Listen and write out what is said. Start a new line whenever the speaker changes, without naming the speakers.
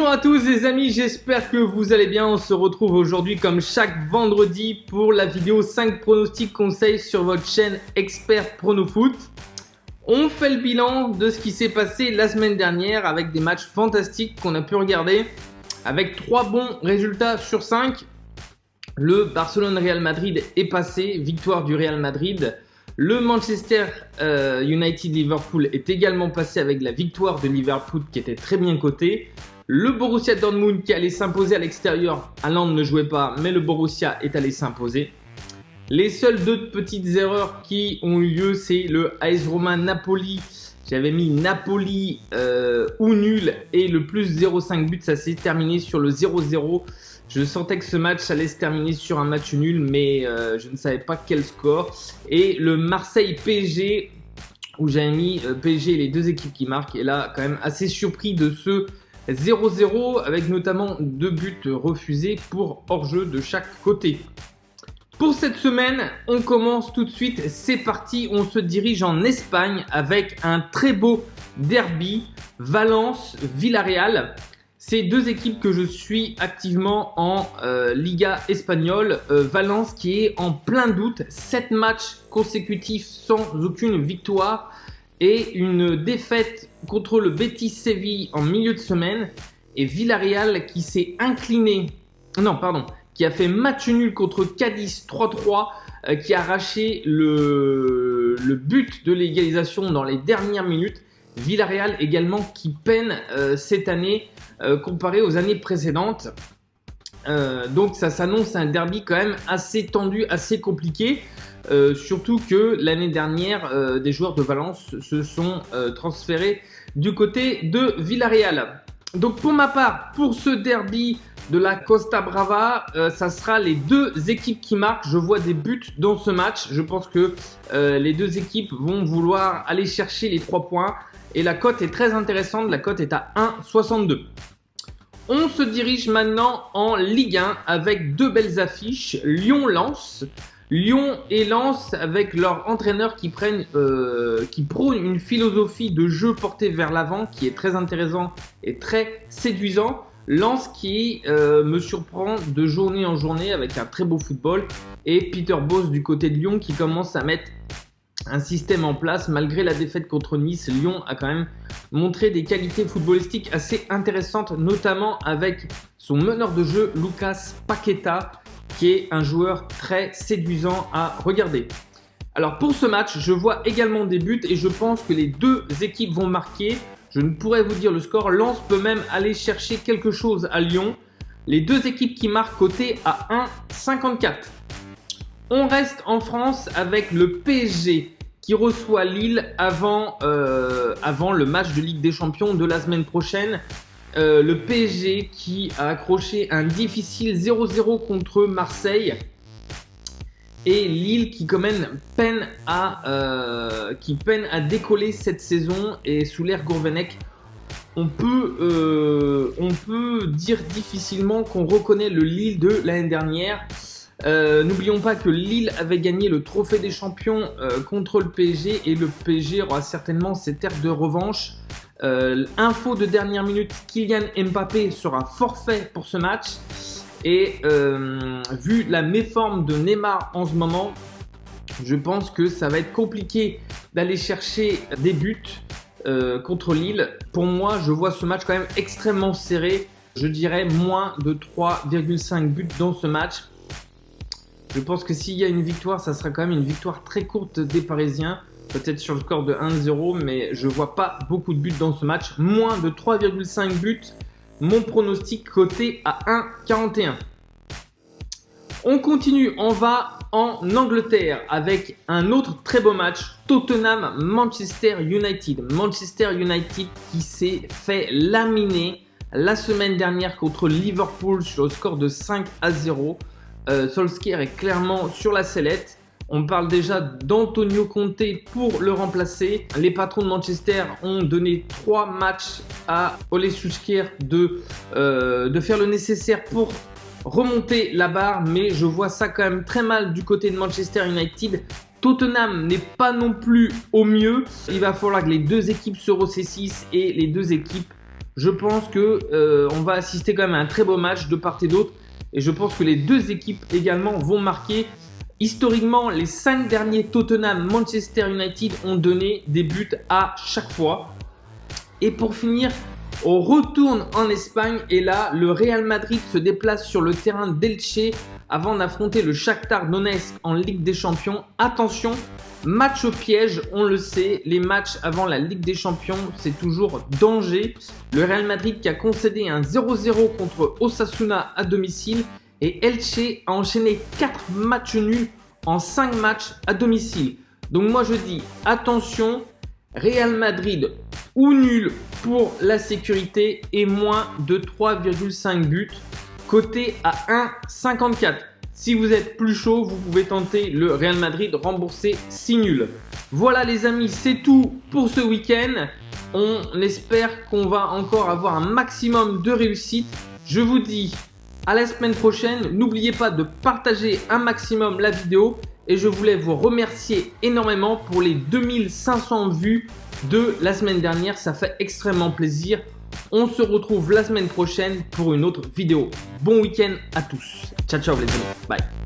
Bonjour à tous les amis, j'espère que vous allez bien. On se retrouve aujourd'hui comme chaque vendredi pour la vidéo 5 pronostics conseils sur votre chaîne Expert Prono Foot. On fait le bilan de ce qui s'est passé la semaine dernière avec des matchs fantastiques qu'on a pu regarder avec 3 bons résultats sur 5. Le Barcelone-Real Madrid est passé, victoire du Real Madrid. Le Manchester United-Liverpool est également passé avec la victoire de Liverpool qui était très bien cotée. Le Borussia Dortmund qui allait s'imposer à l'extérieur, Haaland ne jouait pas, mais le Borussia est allé s'imposer. Les seules deux petites erreurs qui ont eu lieu, c'est le AS Roma-Napoli. J'avais mis Napoli ou nul et le plus 0,5 but, ça s'est terminé sur le 0-0. Je sentais que ce match allait se terminer sur un match nul, mais je ne savais pas quel score. Et le Marseille-PSG, où j'avais mis PSG et les deux équipes qui marquent. Et là, quand même assez surpris de ce 0-0, avec notamment 2 buts refusés pour hors-jeu de chaque côté. Pour cette semaine, on commence tout de suite. C'est parti, on se dirige en Espagne avec un très beau derby, Valence-Villarreal. C'est deux équipes que je suis activement en Liga espagnole. Valence qui est en plein doute, 7 matchs consécutifs sans aucune victoire et une défaite contre le Betis Séville en milieu de semaine. Et Villarreal qui s'est incliné, qui a fait match nul contre Cadiz 3-3, qui a arraché le but de l'égalisation dans les dernières minutes. Villarreal également qui peine cette année comparé aux années précédentes. Donc ça s'annonce un derby quand même assez tendu, assez compliqué. Surtout que l'année dernière, des joueurs de Valence se sont transférés du côté de Villarreal. Donc pour ma part, pour ce derby de la Costa Brava, ça sera les deux équipes qui marquent. Je vois des buts dans ce match. Je pense que les deux équipes vont vouloir aller chercher les 3 points. Et la cote est très intéressante. La cote est à 1,62. On se dirige maintenant en Ligue 1 avec 2 belles affiches. Lyon-Lens. Lyon et Lens avec leur entraîneur qui prône une philosophie de jeu portée vers l'avant qui est très intéressant et très séduisant. Lens qui me surprend de journée en journée avec un très beau football. Et Peter Bosz du côté de Lyon qui commence à mettre un système en place. Malgré la défaite contre Nice, Lyon a quand même montré des qualités footballistiques assez intéressantes, notamment avec son meneur de jeu Lucas Paqueta, qui est un joueur très séduisant à regarder. Alors pour ce match, je vois également des buts et je pense que les deux équipes vont marquer. Je ne pourrais vous dire le score. Lens peut même aller chercher quelque chose à Lyon. Les deux équipes qui marquent coté à 1,54. On reste en France avec le PSG qui reçoit Lille avant le match de Ligue des Champions de la semaine prochaine. Le PSG qui a accroché un difficile 0-0 contre Marseille. Et Lille qui quand même peine à décoller cette saison. Et sous l'ère Gourvenec, on peut dire difficilement qu'on reconnaît le Lille de l'année dernière. N'oublions pas que Lille avait gagné le trophée des champions contre le PSG et le PSG aura certainement cette ère de revanche. Info de dernière minute, Kylian Mbappé sera forfait pour ce match et vu la méforme de Neymar en ce moment, je pense que ça va être compliqué d'aller chercher des buts contre Lille. Pour moi, je vois ce match quand même extrêmement serré. Je dirais moins de 3,5 buts dans ce match. Je pense que s'il y a une victoire, ça sera quand même une victoire très courte des Parisiens. Peut-être sur le score de 1-0, mais je ne vois pas beaucoup de buts dans ce match. Moins de 3,5 buts, mon pronostic coté à 1,41. On continue, on va en Angleterre avec un autre très beau match. Tottenham-Manchester United. Manchester United qui s'est fait laminer la semaine dernière contre Liverpool sur le score de 5-0. Solskjaer est clairement sur la sellette. On parle déjà d'Antonio Conte pour le remplacer. Les patrons de Manchester ont donné 3 matchs à Ole Solskjaer de faire le nécessaire pour remonter la barre. Mais je vois ça quand même très mal du côté de Manchester United. Tottenham n'est pas non plus au mieux. Il va falloir que les deux équipes se ressaisissent et les deux équipes Je pense que on va assister quand même à un très beau match de part et d'autre. Et je pense que les deux équipes également vont marquer. Historiquement, les 5 derniers Tottenham, Manchester United ont donné des buts à chaque fois. Et pour finir, on retourne en Espagne et là, le Real Madrid se déplace sur le terrain d'Elche avant d'affronter le Shakhtar Donetsk en Ligue des Champions. Attention, match au piège, on le sait, les matchs avant la Ligue des Champions, c'est toujours danger. Le Real Madrid qui a concédé un 0-0 contre Osasuna à domicile et Elche a enchaîné 4 matchs nuls en 5 matchs à domicile. Donc moi je dis attention, Real Madrid ou nul pour la sécurité et moins de 3,5 buts, coté à 1,54. Si vous êtes plus chaud, vous pouvez tenter le Real Madrid remboursé 6 nuls. Voilà les amis, c'est tout pour ce week-end. On espère qu'on va encore avoir un maximum de réussite. Je vous dis à la semaine prochaine. N'oubliez pas de partager un maximum la vidéo. Et je voulais vous remercier énormément pour les 2500 vues de la semaine dernière. Ça fait extrêmement plaisir. On se retrouve la semaine prochaine pour une autre vidéo. Bon week-end à tous. Ciao, ciao les amis. Bye.